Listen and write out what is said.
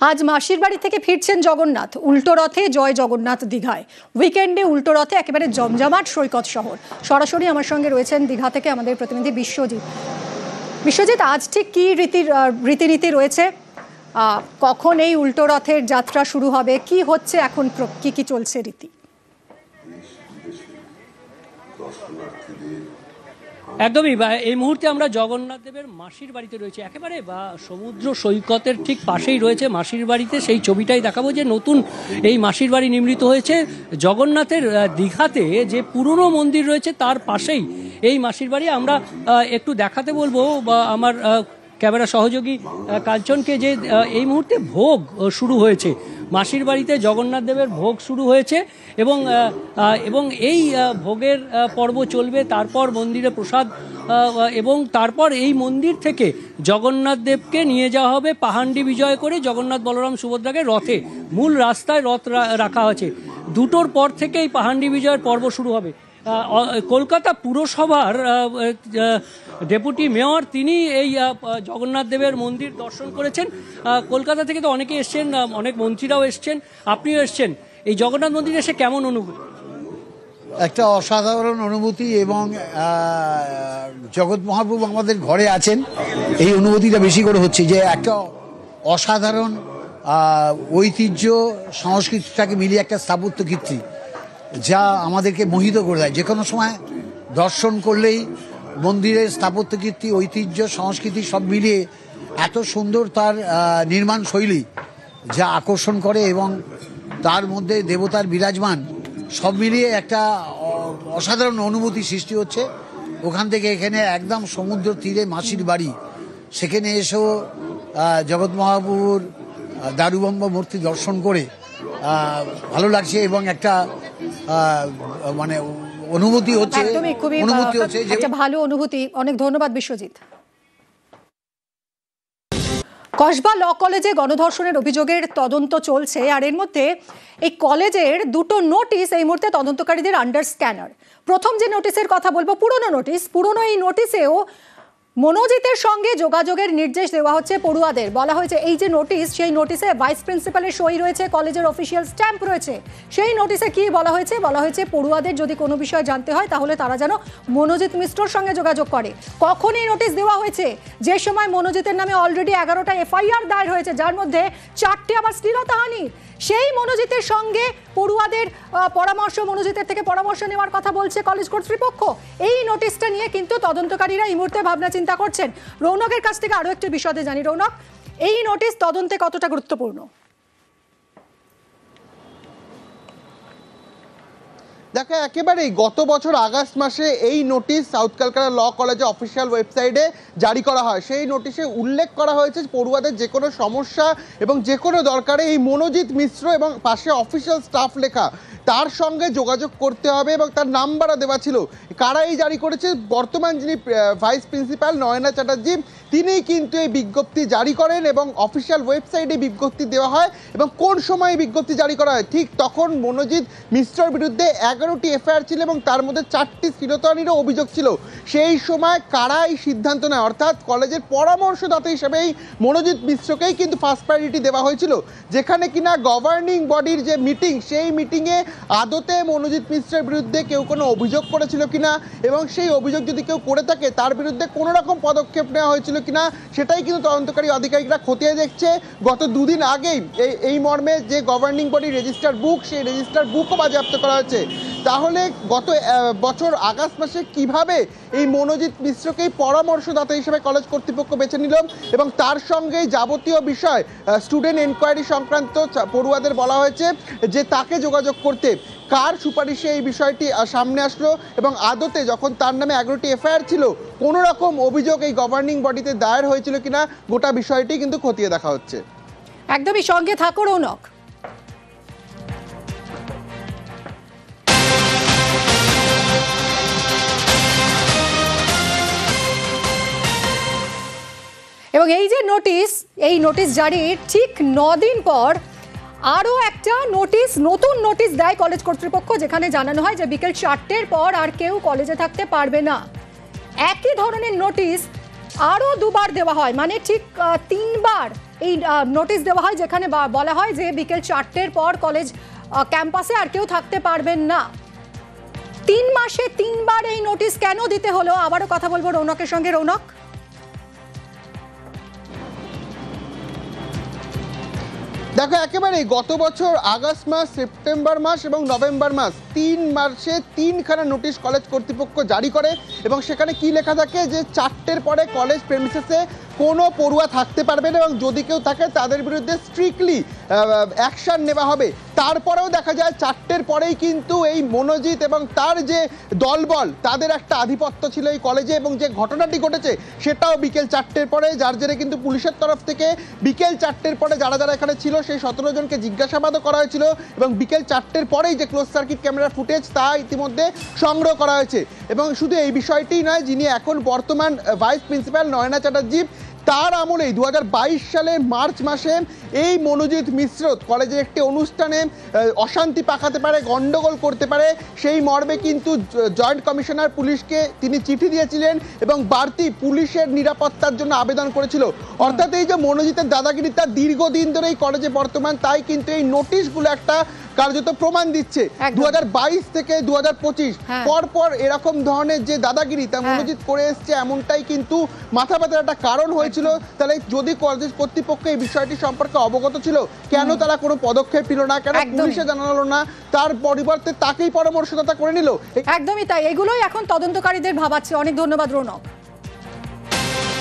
আজ মাসির বাড়ি থেকে ফিরছেন জগন্নাথ। উল্টো রথে জয় জগন্নাথ দীঘায়। উইকেন্ডে উল্টো রথে একেবারে জমজমাট সৈকত শহর। সরাসরি আমার সঙ্গে রয়েছেন দীঘা থেকে আমাদের প্রতিনিধি বিশ্বজিৎ। বিশ্বজিৎ, আজ ঠিক কি রীতিনীতি রয়েছে? কখন এই উল্টো রথের যাত্রা শুরু হবে? কি হচ্ছে এখন, কি চলছে রীতি? একদমই, এই মুহূর্তে আমরা জগন্নাথ দেবের মাসির বাড়িতে রয়েছে, একেবারে সমুদ্র সৈকতের ঠিক পাশেই রয়েছে মাসির বাড়িতে। সেই ছবিটাই দেখাবো যে নতুন এই মাসির বাড়ি নির্মিত হয়েছে জগন্নাথের দীঘাতে যে পুরনো মন্দির রয়েছে তার পাশেই এই মাসির বাড়ি। আমরা একটু দেখাতে বলবো আমার ক্যামেরা সহযোগী কাঞ্চনকে যে এই মুহূর্তে ভোগ শুরু হয়েছে মাসির বাড়িতে, জগন্নাথ দেবের ভোগ শুরু হয়েছে এবং এই ভোগের পর্ব চলবে। তারপর মন্দিরে প্রসাদ এবং তারপর এই মন্দির থেকে জগন্নাথ দেবকে নিয়ে যাওয়া হবে পাহান্ডি বিজয় করে জগন্নাথ বলরাম সুভদ্রাকে রথে। মূল রাস্তায় রথ রাখা আছে। 2টোর পর থেকে এই পাহান্ডি বিজয়ের পর্ব শুরু হবে। কলকাতা পুরসভার ডেপুটি মেয়র তিনি এই জগন্নাথ দেবের মন্দির দর্শন করেছেন। কলকাতা থেকে তো অনেকে এসছেন, অনেক মন্ত্রীরাও এসছেন, আপনিও এসছেন। এই জগন্নাথ মন্দিরে এসে কেমন অনুভূতি? একটা অসাধারণ অনুভূতি, এবং জগৎ মহাপ্রভু আমাদের ঘরে আছেন এই অনুভূতিটা বেশি করে হচ্ছে, যে একটা অসাধারণ ঐতিহ্য সংস্কৃতিটাকে মিলিয়ে একটা স্থাপত্য কীর্তি যা আমাদেরকে মোহিত করে দেয়। যে কোনো সময় দর্শন করলেই মন্দিরের স্থাপত্য কীর্তি, ঐতিহ্য, সংস্কৃতি সব মিলিয়ে এত সুন্দর তার নির্মাণ শৈলী যা আকর্ষণ করে, এবং তার মধ্যে দেবতার বিরাজমান, সব মিলিয়ে একটা অসাধারণ অনুভূতি সৃষ্টি হচ্ছে। ওখান থেকে এখানে একদম সমুদ্র তীরে মাসির বাড়ি, সেখানে এসেও জগৎ মহাপ্রভুর দারুবম্ব মূর্তি দর্শন করে ভালো লাগছে, এবং একটা মানে অনুভূতি হচ্ছে, একটা ভালো অনুভূতি। অনেক ধন্যবাদ বিশ্বজিৎ। কসবা ল কলেজে গণধর্ষণের অভিযোগের তদন্ত চলছে, আর এর মধ্যে এই কলেজের 2টো নোটিশ এই মুহূর্তে তদন্তকারীদের আন্ডার স্ক্যানার। প্রথম যে নোটিশের কথা বলবো, পুরনো এই নোটিশেও মনোজিতের সঙ্গে যোগাযোগের নির্দেশ দেওয়া হচ্ছে পড়ুয়াদের। বলা হয়েছে এই যে নোটিশ, সেই নোটিশে ভাইস প্রিন্সিপালের সই রয়েছে, কলেজের অফিসিয়াল স্ট্যাম্প রয়েছে। সেই নোটিশে কি বলা হয়েছে? বলা হয়েছে পড়ুয়াদের যদি কোনো বিষয় জানতে হয় তাহলে তারা যেন মনোজিৎ মিশ্রর সঙ্গে যোগাযোগ করে। কখন এই নোটিশ দেওয়া হয়েছে? যে সময় মনোজিতের নামে অলরেডি 11টা এফআইআর দায়ের হয়েছে, যার মধ্যে 4টে আবার শ্লীলতাহানি। সেই মনোজিতের সঙ্গে পড়ুয়াদের মনোজিতের থেকে পরামর্শ নেওয়ার কথা বলছে কলেজ কর্তৃপক্ষ। এই নোটিশটা নিয়ে কিন্তু তদন্তকারীরা এই মুহূর্তে ভাবনা চিন্তা করছেন। রৌনকের কাছ থেকে আরো একটু বিশদে জানি। রৌনক, এই নোটিশ তদন্তে কতটা গুরুত্বপূর্ণ? দেখো, একেবারেই গত বছর আগস্ট মাসে এই নোটিশ সাউথ ক্যালকাটা ল কলেজে অফিসিয়াল ওয়েবসাইটে জারি করা হয়। সেই নোটিশে উল্লেখ করা হয়েছে পড়ুয়াদের যে কোনো সমস্যা এবং যে কোনো দরকারে এই মনোজিৎ মিশ্র এবং পাশে অফিসিয়াল স্টাফ লেখা তার সঙ্গে যোগাযোগ করতে হবে, এবং তার নাম্বারও দেওয়া ছিল। কারা এই জারি করেছে? বর্তমান যিনি ভাইস প্রিন্সিপাল নয়না চ্যাটার্জি, তিনিই কিন্তু এই বিজ্ঞপ্তি জারি করেন, এবং অফিসিয়াল ওয়েবসাইটে বিজ্ঞপ্তি দেওয়া হয়। এবং কোন সময় বিজ্ঞপ্তি জারি করা হয়? ঠিক তখন মনোজিৎ মিশ্রর বিরুদ্ধে 11টি এফআইআর ছিল, এবং তার মধ্যে 4টি শ্লীলতাহানিরও অভিযোগ ছিল। সেই সময় কারা এই সিদ্ধান্ত নেয়, অর্থাৎ কলেজের পরামর্শদাতা হিসেবেই মনোজিৎ মিশ্রকেই কিন্তু ফার্স্ট প্রায়োরিটি দেওয়া হয়েছিল। যেখানে কিনা গভর্নিং বডির যে মিটিং, সেই মিটিংয়ে আদতে মনোজিৎ মিশ্রের বিরুদ্ধে কেউ কোনো অভিযোগ করেছিল কিনা, এবং সেই অভিযোগ যদি কেউ করে থাকে তার বিরুদ্ধে কোনো রকম পদক্ষেপ নেওয়া হয়েছিল কিনা, সেটাই কিন্তু তদন্তকারী আধিকারিকরা খতিয়ে দেখছে। গত 2 দিন আগেই এই মর্মে যে গভর্নিং বডি রেজিস্টার বুক, সেই রেজিস্টার বুকও বাজেয়াপ্ত করা হয়েছে। তাহলে গত বছর আগস্ট মাসে কিভাবে এই মনোজিৎ মিশ্রকেই পরামর্শদাতা হিসেবে কলেজ কর্তৃপক্ষ বেছে নিল, এবং তার সঙ্গে যাবতীয় বিষয় স্টুডেন্ট এনকোয়ারি সংক্রান্ত পড়ুয়াদের বলা হয়েছে যে তাকে যোগাযোগ করতে। কার সুপারিশে এই বিষয়টি সামনে আসলো, এবং আদতে যখন তার নামে 11টি এফআইআর ছিল কোনো রকম অভিযোগ এই গভর্নিং বডিতে দায়ের হয়েছিল কিনা, গোটা বিষয়টি কিন্তু খতিয়ে দেখা হচ্ছে। একদমই সঙ্গে থাকো রৌনক। এবং এই যে এই নোটিশ জারির ঠিক 9 দিন পর আরও একটা নতুন নোটিশ দেয় কলেজ কর্তৃপক্ষ, যেখানে জানানো হয় যে বিকেল 4টের পর আর কেউ কলেজে থাকতে পারবে না। একই ধরনের নোটিশ আরও 2বার দেওয়া হয়, মানে ঠিক 3বার এই নোটিশ দেওয়া হয় যেখানে বলা হয় যে বিকেল 4টের পর কলেজ ক্যাম্পাসে আর কেউ থাকতে পারবেন না। 3 মাসে 3 বার এই নোটিশ কেন দিতে হলো? আবারও কথা বলবো রৌনকের সঙ্গে। রৌনক, দেখো একেবারেই গত বছর আগস্ট মাস, সেপ্টেম্বর মাস এবং নভেম্বর মাস 3 মাসে 3খানা নোটিশ কলেজ কর্তৃপক্ষ জারি করে এবং সেখানে কি লেখা থাকে যে 4টের পরে কলেজ প্রেমিসেসে কোনো পড়ুয়া থাকতে পারবে না এবং যদি কেউ থাকে তাদের বিরুদ্ধে স্ট্রিক্টলি অ্যাকশন নেওয়া হবে। তারপরেও দেখা যায় 4টের পরেই কিন্তু এই মনোজিৎ এবং তার যে দলবল তাদের একটা আধিপত্য ছিল এই কলেজে এবং যে ঘটনাটি ঘটেছে সেটাও বিকেল 4টের পরে, যার জেরে কিন্তু পুলিশের তরফ থেকে বিকেল 4টের পরে যারা যারা এখানে ছিল সেই 17 জনকে জিজ্ঞাসাবাদও করা হয়েছিল এবং বিকেল 4টের পরেই যে ক্লোজ সার্কিট ক্যামেরার ফুটেজ তা ইতিমধ্যে সংগ্রহ করা হয়েছে। এবং শুধু এই বিষয়টিই নয়, যিনি এখন বর্তমান ভাইস প্রিন্সিপাল নয়না চ্যাটার্জি, তার আমলেই 2022 সালের মার্চ মাসে এই মনোজিৎ মিশ্র কলেজের একটি অনুষ্ঠানে অশান্তি পাকাতে পারে, গন্ডগোল করতে পারে, সেই মর্মে কিন্তু জয়েন্ট কমিশনার পুলিশকে তিনি চিঠি দিয়েছিলেন এবং বাড়তি পুলিশের নিরাপত্তার জন্য আবেদন করেছিল। অর্থাৎ এই যে মনোজিতের দাদাগিরি তার দীর্ঘদিন ধরে এই কলেজে বর্তমান, তাই কিন্তু এই নোটিশগুলো একটা কার্যত প্রমাণ দিচ্ছে। 2022 থেকে 2025 পরপর এরকম ধরনের যে দাদাগিরি তা মনোজিৎ করে এসছে, এমনটাই কিন্তু মাথা ব্যথার একটা কারণ হয়েছিল। তাহলে যদি কলেজ কর্তৃপক্ষ এই বিষয়টি সম্পর্কে অবগত ছিল, কেন তারা কোনো পদক্ষেপ নিল না, কেন পুলিশে জানালো না, তার পরিবর্তে তাকেই পরামর্শদাতা করে নিল? একদমই তাই, এগুলোই এখন তদন্তকারীদের ভাবাচ্ছে। অনেক ধন্যবাদ রৌনক।